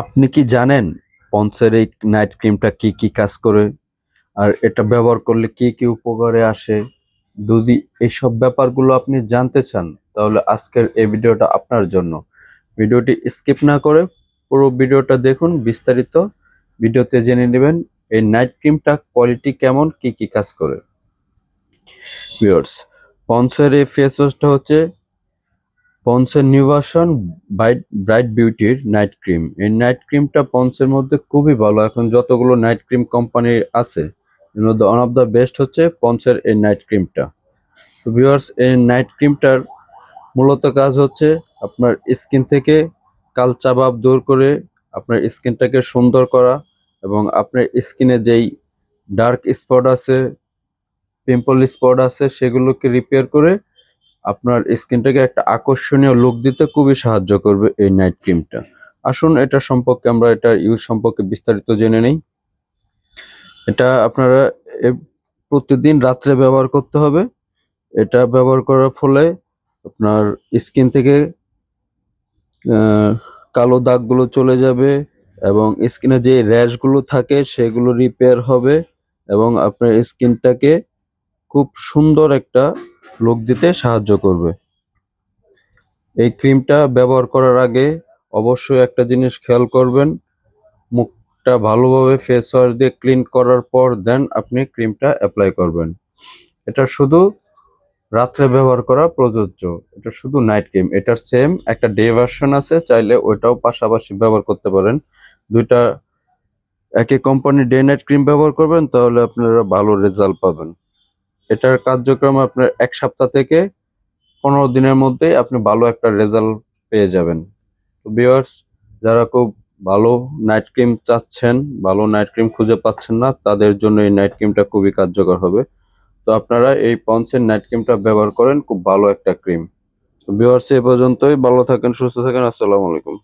আপনি কি জানেন পন্সের এই নাইট ক্রিমটা কি কি কাজ করে আর এটা ব্যবহার করলে কি কি উপকারে আসে? যদি এইসব ব্যাপারগুলো আপনি জানতে চান তাহলে আজকের এই ভিডিওটা আপনার জন্য। ভিডিওটি স্কিপ না করে পুরো ভিডিওটা দেখুন, বিস্তারিত ভিডিওতে জেনে নেবেন এই নাইট ক্রিমটা কোয়ালিটি কেমন, কি কি কাজ করে। ভিউয়ার্স, পন্সের এই ফেস ওয়াশটা হচ্ছে পন্সের নিউ ভার্সন ব্রাইট বিউটির নাইট ক্রিম। এই নাইট ক্রিমটা পন্সের মধ্যে খুবই ভালো। এখন যতগুলো নাইট ক্রিম কোম্পানি আছে এর মধ্যে ওয়ান অফ দ্য বেস্ট হচ্ছে পন্সের এই নাইট ক্রিমটা। তো ভিউয়ার্স, এই নাইট ক্রিমটার মূলত কাজ হচ্ছে আপনার স্কিন থেকে কালচা ভাব দূর করে আপনার স্কিনটাকে সুন্দর করা এবং আপনার স্কিনে যেই ডার্ক স্পট আছে, পিম্পল স্পট আছে, সেগুলোকে রিপেয়ার করে আপনার স্কিনটাকে একটা আকর্ষণীয় লুক দিতে খুবই সাহায্য করবে এই নাইট ক্রিমটা। আসুন এটা সম্পর্কে আমরা এটা ইউজ সম্পর্কে বিস্তারিত জেনে নেই। এটা আপনারা প্রতিদিন রাত্রে ব্যবহার করতে হবে। এটা ব্যবহার করার ফলে আপনার স্কিন থেকে কালো দাগগুলো চলে যাবে এবং স্কিনে যে র্যাশগুলো থাকে সেগুলো রিপেয়ার হবে এবং আপনার স্কিনটাকে খুব সুন্দর একটা লুক দিতে সাহায্য করবে। এই ক্রিমটা ব্যবহার করার আগে অবশ্যই একটা জিনিস খেয়াল করবেন, মুখটা ভালোভাবে ফেস ওয়াশ দিয়ে ক্লিন করার পর দেন আপনি ক্রিমটা অ্যাপ্লাই করবেন। এটা শুধু রাত্রে ব্যবহার করা প্রযোজ্য। এটা শুধু নাইট ক্রিম। এটার সেম একটা ডে ভার্সন আছে, চাইলে ওইটাও পাশাপাশি ব্যবহার করতে পারেন। দুইটা একই কোম্পানির ডে নাইট ক্রিম ব্যবহার করবেন তাহলে আপনারা ভালো রেজাল্ট পাবেন। এটার কার্যক্রম আপনার 1 সপ্তাহ থেকে 15 দিনের মধ্যেই আপনি ভালো একটা রেজাল্ট পেয়ে যাবেন। তো ভিউয়ার্স, যারা খুব ভালো নাইট ক্রিম চাচ্ছেন, ভালো নাইট ক্রিম খুঁজে পাচ্ছেন না, তাদের জন্য এই নাইট ক্রিমটা খুবই কার্যকর হবে। তো আপনারা এই পন্সের নাইট ক্রিমটা ব্যবহার করেন, খুব ভালো একটা ক্রিম। তো ভিউয়ার্স, এই পর্যন্তই। ভালো থাকেন, সুস্থ থাকেন। আসসালামু আলাইকুম।